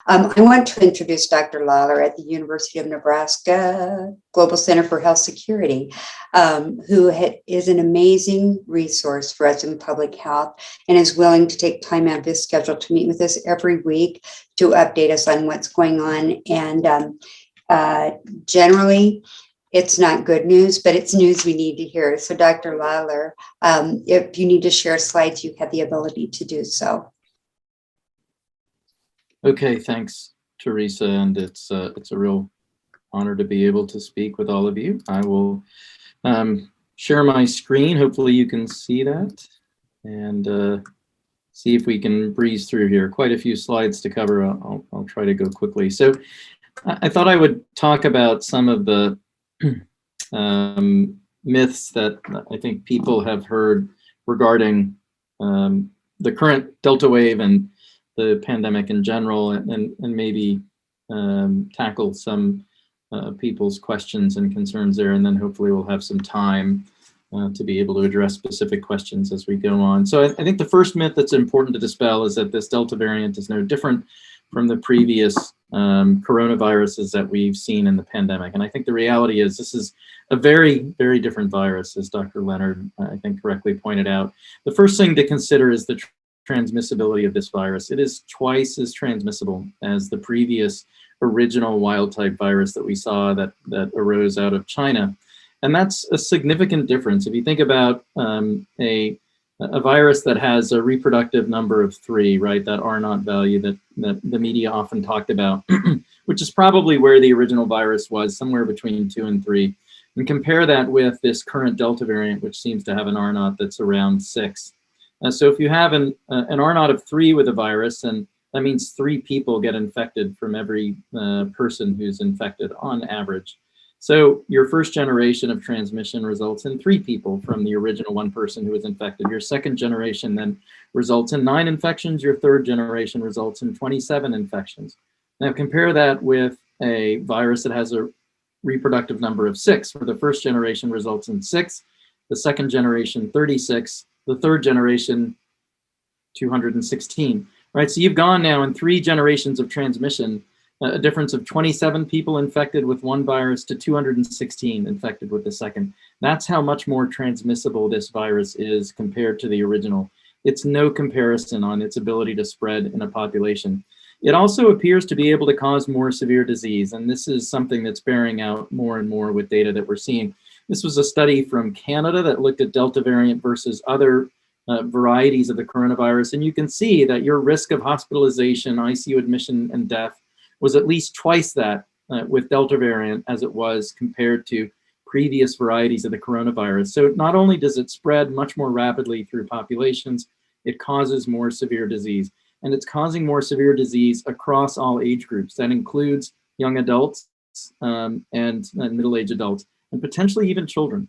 I want to introduce Dr. Lawler at the University of Nebraska Global Center for Health Security, who is an amazing resource for us in public health and is willing to take time out of his schedule to meet with us every week to update us on what's going on. And generally, it's not good news, but it's news we need to hear. So Dr. Lawler, if you need to share slides, you have the ability to do so. Okay, thanks, Teresa, and it's a real honor to be able to speak with all of you. I will share my screen. Hopefully you can see that, and see if we can breeze through here. Quite a few slides to cover. I'll try to go quickly. So I thought I would talk about some of the myths that I think people have heard regarding the current Delta wave and the pandemic in general, and maybe tackle some people's questions and concerns there, and then hopefully we'll have some time to be able to address specific questions as we go on. So I think the first myth that's important to dispel is that this Delta variant is no different from the previous coronaviruses that we've seen in the pandemic. And I think the reality is this is a very, very different virus, as Dr. Leonard, I think, correctly pointed out. The first thing to consider is the transmissibility of this virus. It is twice as transmissible as the previous original wild type virus that we saw that arose out of China. And that's a significant difference. If you think about a virus that has a reproductive number of 3, right, that R0 value that the media often talked about, which is probably where the original virus was, somewhere between 2 and 3, and compare that with this current Delta variant, which seems to have an R0 that's around 6. So if you have an R0 of 3 with a virus, and that means 3 people get infected from every person who's infected on average. So your first generation of transmission results in 3 people from the original 1 person who was infected. Your second generation then results in 9 infections. Your third generation results in 27 infections. Now compare that with a virus that has a reproductive number of 6, where the first generation results in 6, the second generation 36, the third generation 216, right? So you've gone now in 3 generations of transmission, a difference of 27 people infected with 1 virus to 216 infected with the second. That's how much more transmissible this virus is compared to the original. It's no comparison on its ability to spread in a population. It also appears to be able to cause more severe disease, and this is something that's bearing out more and more with data that we're seeing. This was a study from Canada that looked at Delta variant versus other varieties of the coronavirus, and you can see that your risk of hospitalization, ICU admission, and death was at least twice that with Delta variant as it was compared to previous varieties of the coronavirus. So not only does it spread much more rapidly through populations, it causes more severe disease. And it's causing more severe disease across all age groups. That includes young adults and middle-aged adults, and potentially even children.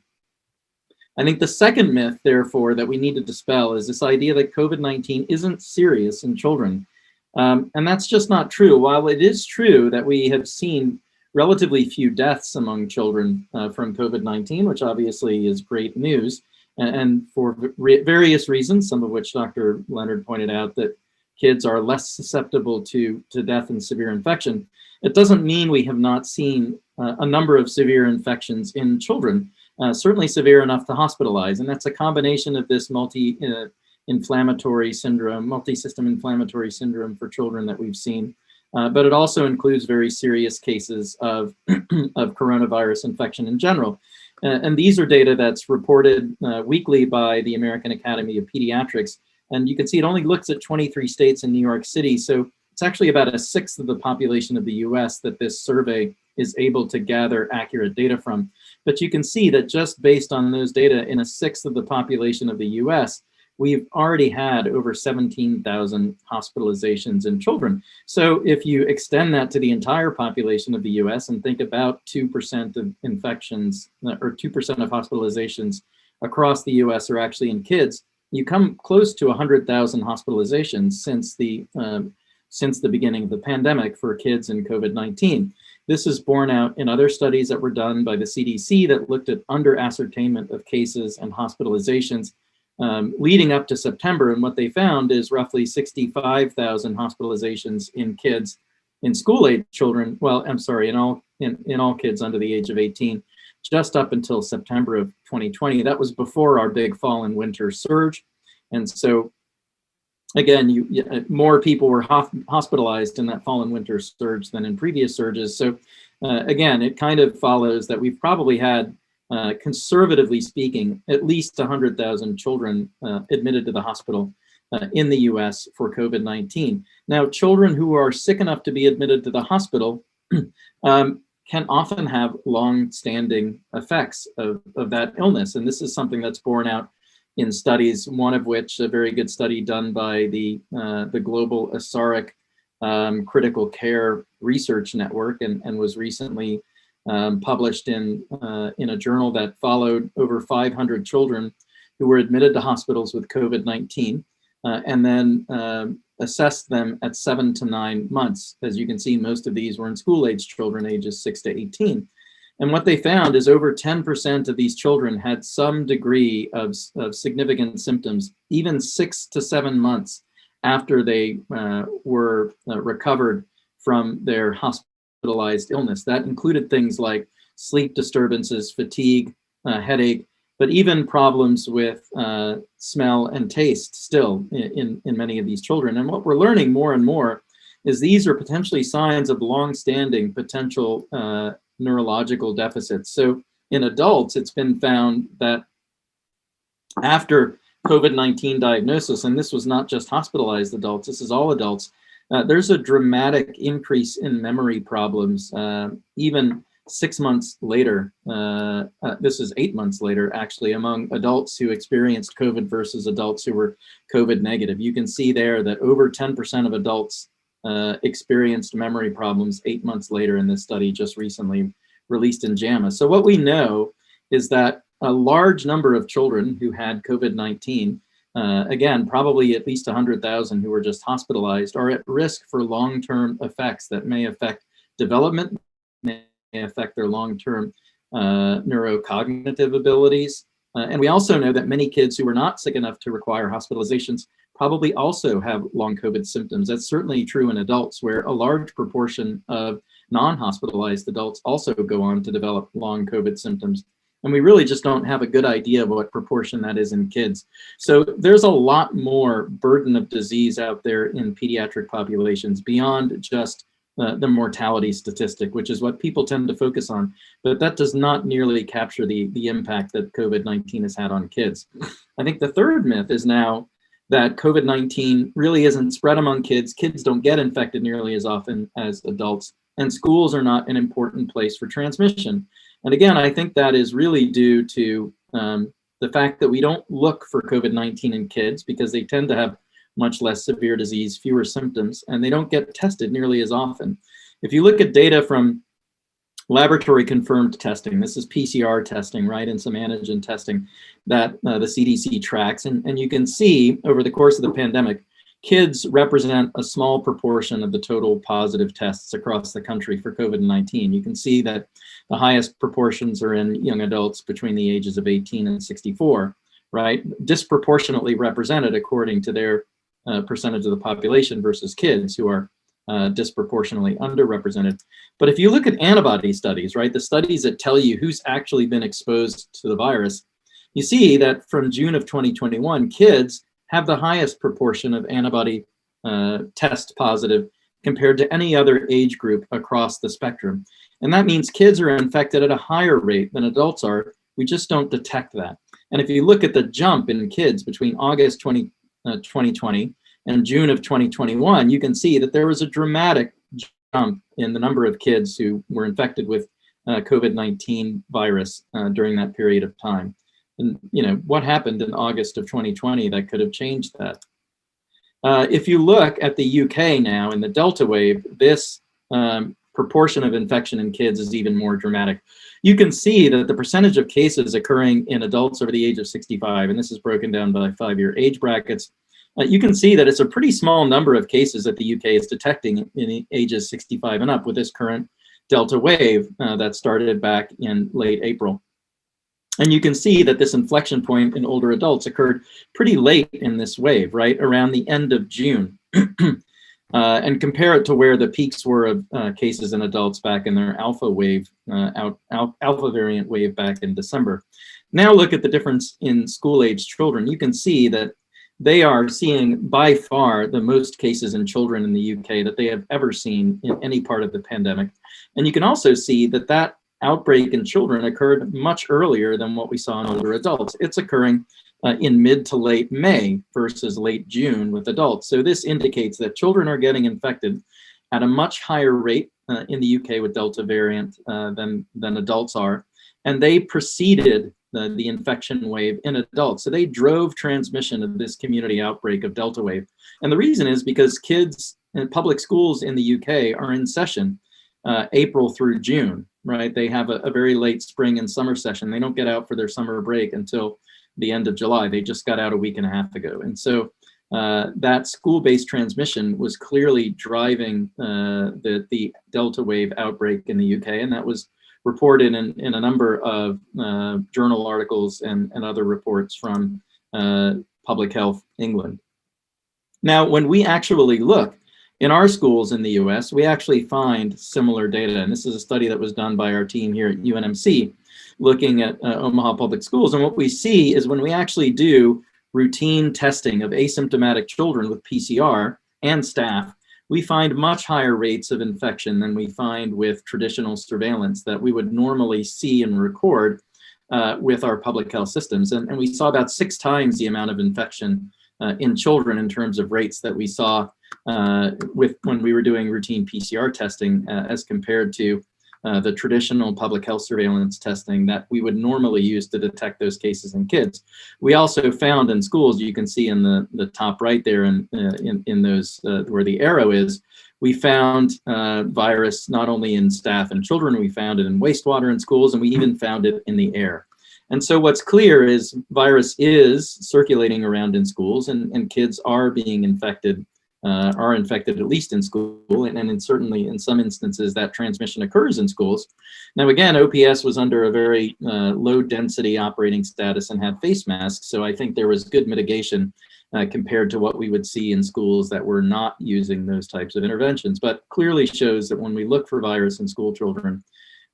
I think the second myth, therefore, that we need to dispel is this idea that COVID-19 isn't serious in children. And that's just not true. While it is true that we have seen relatively few deaths among children from COVID-19, which obviously is great news, and for various reasons, some of which Dr. Leonard pointed out, that kids are less susceptible to death and severe infection, it doesn't mean we have not seen a number of severe infections in children, certainly severe enough to hospitalize. And that's a combination of this multi-inflammatory syndrome, multi-system inflammatory syndrome for children that we've seen. But it also includes very serious cases of coronavirus infection in general. And these are data that's reported weekly by the American Academy of Pediatrics. And you can see it only looks at 23 states and New York City. So it's actually about 1/6 of the population of the US that this survey is able to gather accurate data from. But you can see that just based on those data in 1/6 of the population of the US, we've already had over 17,000 hospitalizations in children. So if you extend that to the entire population of the US and think about 2% of infections or 2% of hospitalizations across the US are actually in kids, you come close to 100,000 hospitalizations since the beginning of the pandemic for kids in COVID-19. This is borne out in other studies that were done by the CDC that looked at under-ascertainment of cases and hospitalizations leading up to September. And what they found is roughly 65,000 hospitalizations in kids in school-age children, well, I'm sorry, in all kids under the age of 18, just up until September of 2020. That was before our big fall and winter surge. And so again, more people were hospitalized in that fall and winter surge than in previous surges. So again, it kind of follows that we've probably had, conservatively speaking, at least 100,000 children admitted to the hospital in the US for COVID-19. Now, children who are sick enough to be admitted to the hospital can often have long-standing effects of that illness. And this is something that's borne out in studies, one of which, a very good study done by the Global ASARIC Critical Care Research Network, and was recently published in a journal that followed over 500 children who were admitted to hospitals with COVID-19, and then assessed them at 7 to 9 months. As you can see, most of these were in school-age children, ages 6 to 18. And what they found is over 10% of these children had some degree of significant symptoms, even 6 to 7 months after they were recovered from their hospitalized illness. That included things like sleep disturbances, fatigue, headache, but even problems with smell and taste still in many of these children. And what we're learning more and more is these are potentially signs of long-standing potential neurological deficits. So in adults, it's been found that after COVID-19 diagnosis, and this was not just hospitalized adults, this is all adults, there's a dramatic increase in memory problems, even 6 months later. This is 8 months later, actually, among adults who experienced COVID versus adults who were COVID negative. You can see there that over 10% of adults experienced memory problems 8 months later in this study just recently released in JAMA. So what we know is that a large number of children who had COVID-19, again, probably at least 100,000 who were just hospitalized, are at risk for long-term effects that may affect development, may affect their long-term neurocognitive abilities. And we also know that many kids who were not sick enough to require hospitalizations probably also have long COVID symptoms. That's certainly true in adults, where a large proportion of non-hospitalized adults also go on to develop long COVID symptoms. And we really just don't have a good idea of what proportion that is in kids. So there's a lot more burden of disease out there in pediatric populations beyond just the mortality statistic, which is what people tend to focus on. But that does not nearly capture the impact that COVID-19 has had on kids. I think the third myth is now that COVID-19 really isn't spread among kids. Kids don't get infected nearly as often as adults, and schools are not an important place for transmission. And again, I think that is really due to the fact that we don't look for COVID-19 in kids because they tend to have much less severe disease, fewer symptoms, and they don't get tested nearly as often. If you look at data from laboratory confirmed testing, this is PCR testing, right, and some antigen testing that the CDC tracks, and you can see over the course of the pandemic, kids represent a small proportion of the total positive tests across the country for COVID-19. You can see that the highest proportions are in young adults between the ages of 18 and 64, right? Disproportionately represented according to their percentage of the population versus kids who are disproportionately underrepresented. But if you look at antibody studies, right, the studies that tell you who's actually been exposed to the virus, you see that from June of 2021, kids have the highest proportion of antibody test positive compared to any other age group across the spectrum. And that means kids are infected at a higher rate than adults are. We just don't detect that. And if you look at the jump in kids between August 2020 and June of 2021, you can see that there was a dramatic jump in the number of kids who were infected with COVID-19 virus during that period of time. And you know, what happened in August of 2020 that could have changed that? If you look at the UK now in the Delta wave, this proportion of infection in kids is even more dramatic. You can see that the percentage of cases occurring in adults over the age of 65, and this is broken down by 5-year age brackets, you can see that it's a pretty small number of cases that the UK is detecting in ages 65 and up with this current Delta wave that started back in late April. And you can see that this inflection point in older adults occurred pretty late in this wave, right around the end of June. and compare it to where the peaks were of cases in adults back in their alpha variant wave back in December. Now look at the difference in school-age children. You can see that they are seeing by far the most cases in children in the UK that they have ever seen in any part of the pandemic. And you can also see that that outbreak in children occurred much earlier than what we saw in older adults. It's occurring in mid to late May versus late June with adults. So this indicates that children are getting infected at a much higher rate in the UK with Delta variant than adults are. And they preceded the infection wave in adults. So they drove transmission of this community outbreak of Delta wave. And the reason is because kids in public schools in the UK are in session April through June, right? They have a very late spring and summer session. They don't get out for their summer break until the end of July. They just got out a week and a half ago. And so that school-based transmission was clearly driving the Delta wave outbreak in the UK. And that was reported in a number of journal articles and other reports from Public Health England. Now, when we actually look in our schools in the US, we actually find similar data. And this is a study that was done by our team here at UNMC, looking at Omaha Public Schools. And what we see is when we actually do routine testing of asymptomatic children with PCR and staff, we find much higher rates of infection than we find with traditional surveillance that we would normally see and record with our public health systems. And we saw about 6 times the amount of infection in children in terms of rates that we saw when we were doing routine PCR testing as compared to the traditional public health surveillance testing that we would normally use to detect those cases in kids. We also found in schools, you can see in the top right there in those where the arrow is, we found virus not only in staff and children, we found it in wastewater in schools, and we even found it in the air. And so what's clear is virus is circulating around in schools, and kids are being infected, at least in school, and certainly in some instances that transmission occurs in schools. Now again, OPS was under a very low density operating status and had face masks, so I think there was good mitigation compared to what we would see in schools that were not using those types of interventions, but clearly shows that when we look for virus in school children,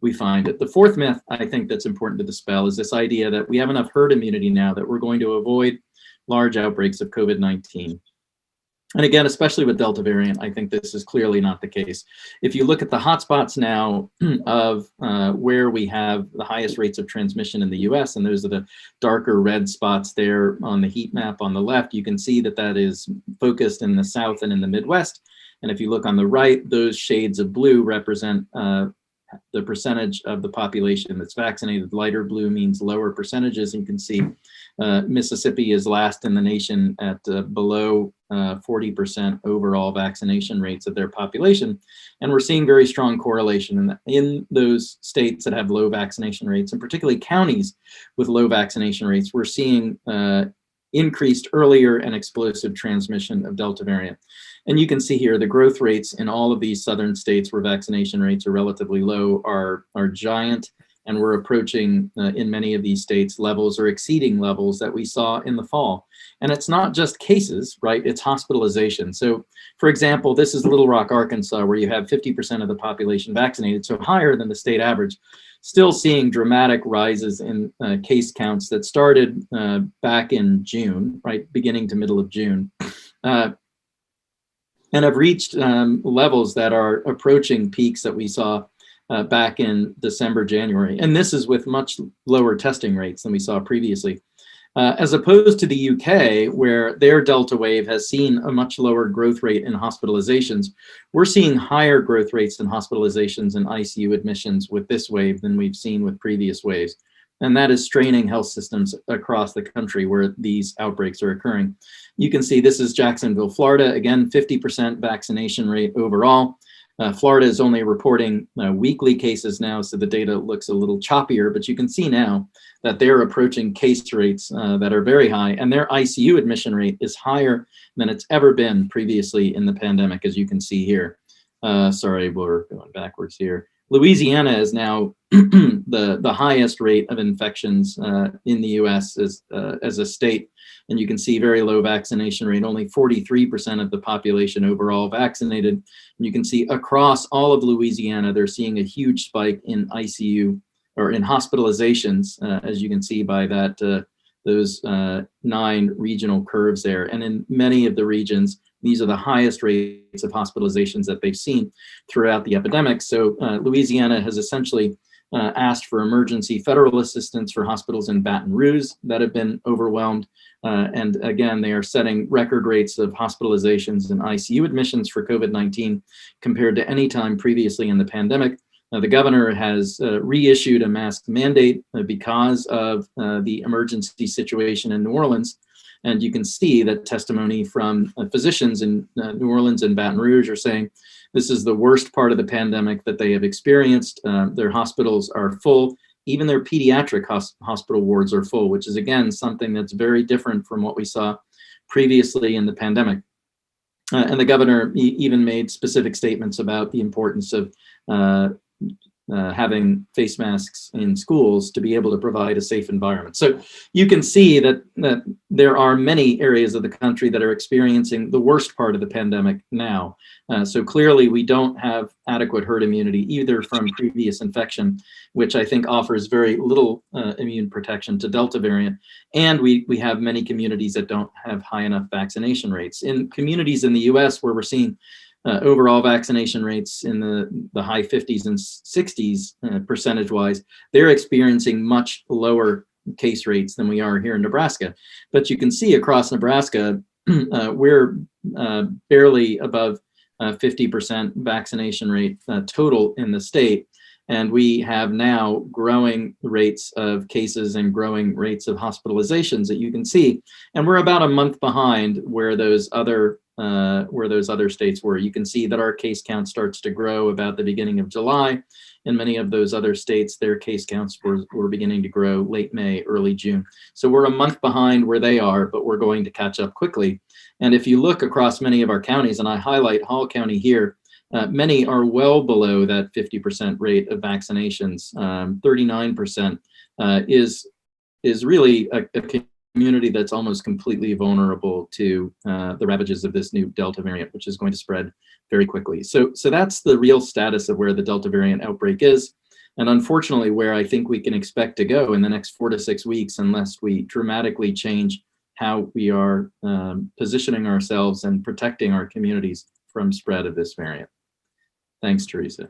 we find it. The fourth myth I think that's important to dispel is this idea that we have enough herd immunity now that we're going to avoid large outbreaks of COVID-19. And again, especially with Delta variant, I think this is clearly not the case. If you look at the hotspots now of where we have the highest rates of transmission in the US, and those are the darker red spots there on the heat map on the left, you can see that that is focused in the South and in the Midwest. And if you look on the right, those shades of blue represent the percentage of the population that's vaccinated. Lighter blue means lower percentages. You can see Mississippi is last in the nation at below 40% overall vaccination rates of their population. And we're seeing very strong correlation in those states that have low vaccination rates, and particularly counties with low vaccination rates. We're seeing increased earlier and explosive transmission of Delta variant. And you can see here the growth rates in all of these southern states where vaccination rates are relatively low are giant, and we're approaching in many of these states levels or exceeding levels that we saw in the fall. And it's not just cases, right? It's hospitalization. So for example, this is Little Rock, Arkansas, where you have 50% of the population vaccinated, so higher than the state average. Still seeing dramatic rises in case counts that started back in June, right, beginning to middle of June, and have reached levels that are approaching peaks that we saw back in December, January. And this is with much lower testing rates than we saw previously. As opposed to the UK, where their Delta wave has seen a much lower growth rate in hospitalizations, we're seeing higher growth rates in hospitalizations and ICU admissions with this wave than we've seen with previous waves. And that is straining health systems across the country where these outbreaks are occurring. You can see this is Jacksonville, Florida. Again, 50% vaccination rate overall. Florida is only reporting weekly cases now, so the data looks a little choppier, but you can see now that they're approaching case rates that are very high, and their ICU admission rate is higher than it's ever been previously in the pandemic, as you can see here. Sorry, we're going backwards here. Louisiana is now the highest rate of infections in the U.S. As a state, and you can see very low vaccination rate, only 43% of the population overall vaccinated. And you can see across all of Louisiana, they're seeing a huge spike in ICU or in hospitalizations, as you can see by that those 9 regional curves there. And in many of the regions, these are the highest rates of hospitalizations that they've seen throughout the epidemic. So Louisiana has essentially asked for emergency federal assistance for hospitals in Baton Rouge that have been overwhelmed. And again, they are setting record rates of hospitalizations and ICU admissions for COVID-19 compared to any time previously in the pandemic. The governor has reissued a mask mandate because of the emergency situation in New Orleans. And you can see that testimony from physicians in New Orleans and Baton Rouge are saying this is the worst part of the pandemic that they have experienced. Their hospitals are full. Even their pediatric hospital wards are full, which is, again, something that's very different from what we saw previously in the pandemic. And the governor even made specific statements about the importance of having face masks in schools to be able to provide a safe environment. So you can see that there are many areas of the country that are experiencing the worst part of the pandemic now. So clearly we don't have adequate herd immunity either from previous infection, which I think offers very little immune protection to Delta variant. And we have many communities that don't have high enough vaccination rates. In communities in the US where we're seeing overall vaccination rates in the high 50s and 60s percentage-wise, they're experiencing much lower case rates than we are here in Nebraska. But you can see across Nebraska, we're barely above 50% vaccination rate total in the state. And we have now growing rates of cases and growing rates of hospitalizations that you can see. And we're about a month behind where those other states were. You can see that our case count starts to grow about the beginning of July. In many of those other states, their case counts were beginning to grow late May, early June. So we're a month behind where they are, but we're going to catch up quickly. And if you look across many of our counties, and I highlight Hall County here, many are well below that 50% rate of vaccinations. 39% is really a community that's almost completely vulnerable to the ravages of this new Delta variant, which is going to spread very quickly. So that's the real status of where the Delta variant outbreak is. And unfortunately, where I think we can expect to go in the next 4 to 6 weeks, unless we dramatically change how we are positioning ourselves and protecting our communities from spread of this variant. Thanks, Teresa.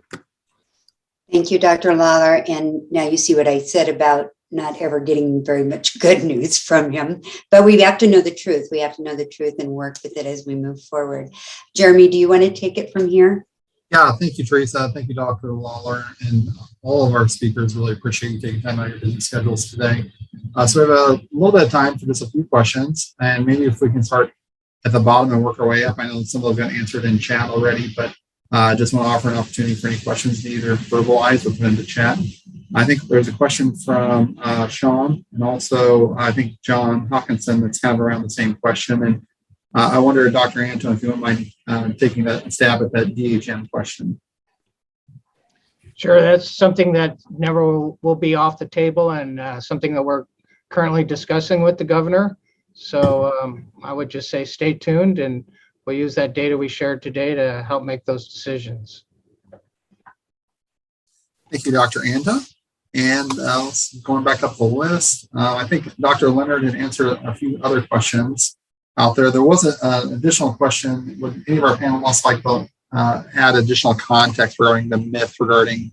Thank you, Dr. Lawler. And now you see what I said about not ever getting very much good news from him, but we have to know the truth. We have to know the truth and work with it as we move forward. Jeremy, do you want to take it from here? Yeah, thank you, Teresa. Thank you, Dr. Lawler, and all of our speakers. Really appreciate you taking time out of your busy schedules today. So we have a little bit of time for just a few questions, and maybe if we can start at the bottom and work our way up. I know some of them got answered in chat already, but I just want to offer an opportunity for any questions to either verbalize or put into chat. I think there's a question from Sean, and also I think John Hawkinson that's kind of around the same question. And I wonder, Dr. Anton, if you wouldn't mind taking a stab at that DHM question. Sure, that's something that never will be off the table, and something that we're currently discussing with the governor. So I would just say stay tuned, and we'll use that data we shared today to help make those decisions. Thank you, Dr. Anda. And going back up the list, I think Dr. Leonard had answered a few other questions out there. There was an additional question. Would any of our panelists like to add additional context regarding the myth regarding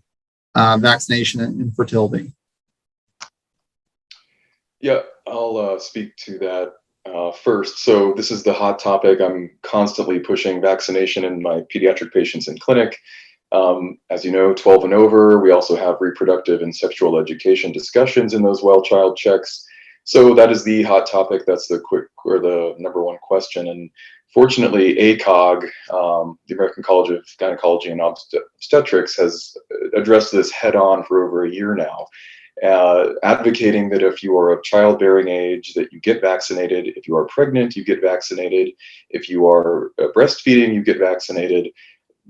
vaccination and infertility? Yeah, I'll speak to that first. So this is the hot topic. I'm constantly pushing vaccination in my pediatric patients in clinic. As you know, 12 and over, we also have reproductive and sexual education discussions in those well child checks. So that is the hot topic. That's the number one question. And fortunately, ACOG, the American College of Gynecology and Obstetrics, has addressed this head on for over a year now, advocating that if you are of childbearing age, that you get vaccinated. If you are pregnant, you get vaccinated. If you are breastfeeding, you get vaccinated.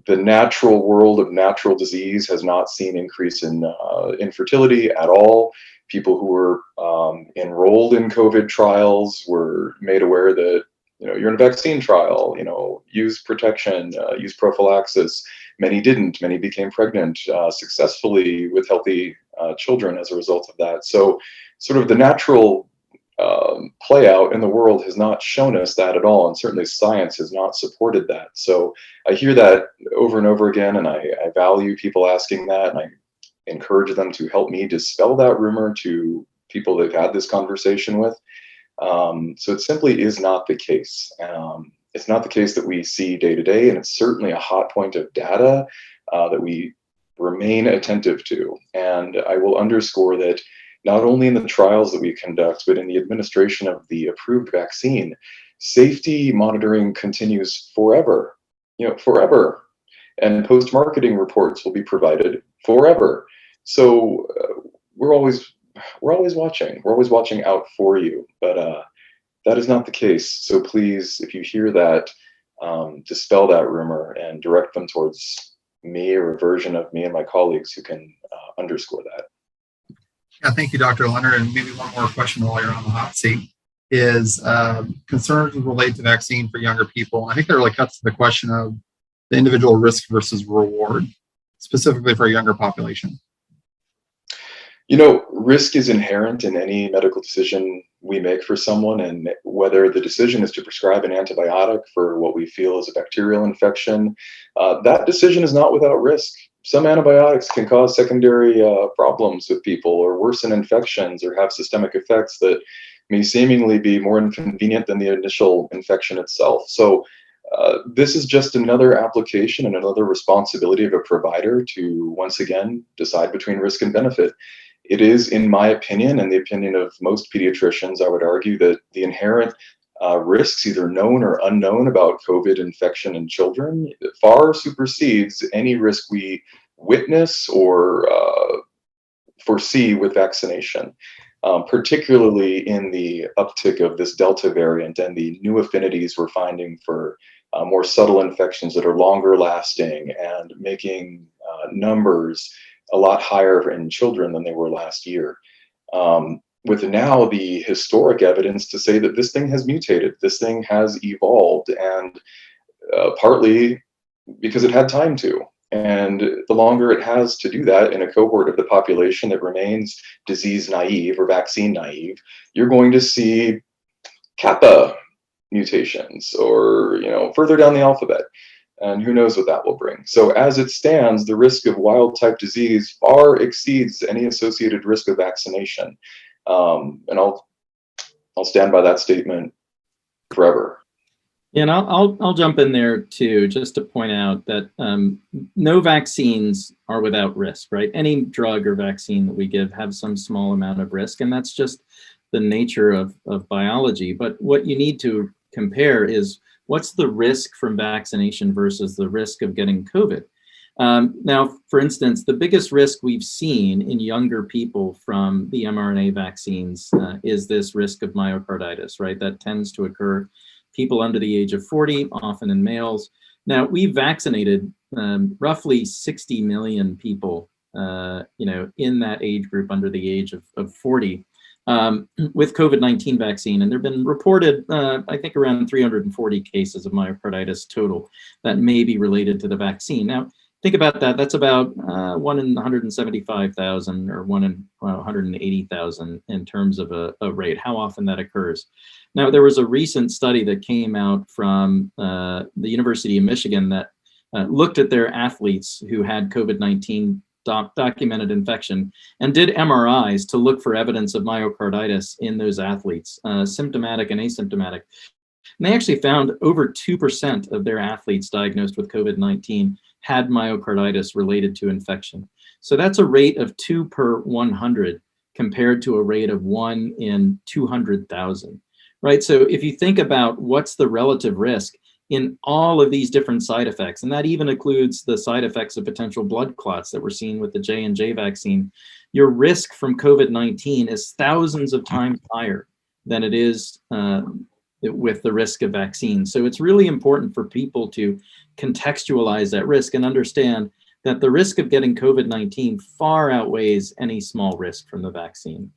the natural world of natural disease has not seen increase in infertility at all. People who were enrolled in COVID trials were made aware that, you're in a vaccine trial, use protection, use prophylaxis. Many didn't. Many became pregnant successfully with healthy children as a result of that. So sort of the natural play out in the world has not shown us that at all, and certainly science has not supported that. So I hear that over and over again, and I value people asking that, and I encourage them to help me dispel that rumor to people they've had this conversation with. So it simply is not the case. It's not the case that we see day to day, and it's certainly a hot point of data that we remain attentive to. And I will underscore that not only in the trials that we conduct, but in the administration of the approved vaccine, safety monitoring continues forever, forever. And post-marketing reports will be provided forever. So we're always watching. We're always watching out for you. But that is not the case. So please, if you hear that, dispel that rumor and direct them towards me or a version of me and my colleagues who can underscore that. Yeah, thank you, Dr. Leonard. And maybe one more question while you're on the hot seat is concerns related to vaccine for younger people. I think that really cuts to the question of the individual risk versus reward, specifically for a younger population. Risk is inherent in any medical decision we make for someone, and whether the decision is to prescribe an antibiotic for what we feel is a bacterial infection, that decision is not without risk. Some antibiotics can cause secondary problems with people, or worsen infections, or have systemic effects that may seemingly be more inconvenient than the initial infection itself. So this is just another application and another responsibility of a provider to, once again, decide between risk and benefit. It is, in my opinion, and the opinion of most pediatricians, I would argue that the inherent risks, either known or unknown, about COVID infection in children far supersedes any risk we witness or foresee with vaccination, particularly in the uptick of this Delta variant and the new affinities we're finding for more subtle infections that are longer lasting and making numbers a lot higher in children than they were last year. With now the historic evidence to say that this thing has mutated, this thing has evolved, and partly because it had time to. And the longer it has to do that in a cohort of the population that remains disease naive or vaccine naive, you're going to see kappa mutations or, further down the alphabet. And who knows what that will bring. So as it stands, the risk of wild type disease far exceeds any associated risk of vaccination. And I'll stand by that statement forever. Yeah, and I'll jump in there too, just to point out that no vaccines are without risk, right? Any drug or vaccine that we give have some small amount of risk, and that's just the nature of biology. But what you need to compare is what's the risk from vaccination versus the risk of getting COVID. Now, for instance, the biggest risk we've seen in younger people from the mRNA vaccines is this risk of myocarditis, right? That tends to occur people under the age of 40, often in males. Now, we've vaccinated roughly 60 million people, in that age group under the age of 40 with COVID-19 vaccine. And there have been reported, I think, around 340 cases of myocarditis total that may be related to the vaccine. Now, think about that. That's about 1 in 175,000 or 1 in 180,000 in terms of a rate, how often that occurs. Now, there was a recent study that came out from the University of Michigan that looked at their athletes who had COVID-19 documented infection and did MRIs to look for evidence of myocarditis in those athletes, symptomatic and asymptomatic. And they actually found over 2% of their athletes diagnosed with COVID-19 had myocarditis related to infection. So that's a rate of 2 per 100 compared to a rate of 1 in 200,000, right? So if you think about what's the relative risk in all of these different side effects, and that even includes the side effects of potential blood clots that we're seeing with the J&J vaccine, your risk from COVID-19 is thousands of times higher than it is with the risk of vaccine. So it's really important for people to contextualize that risk and understand that the risk of getting COVID-19 far outweighs any small risk from the vaccine.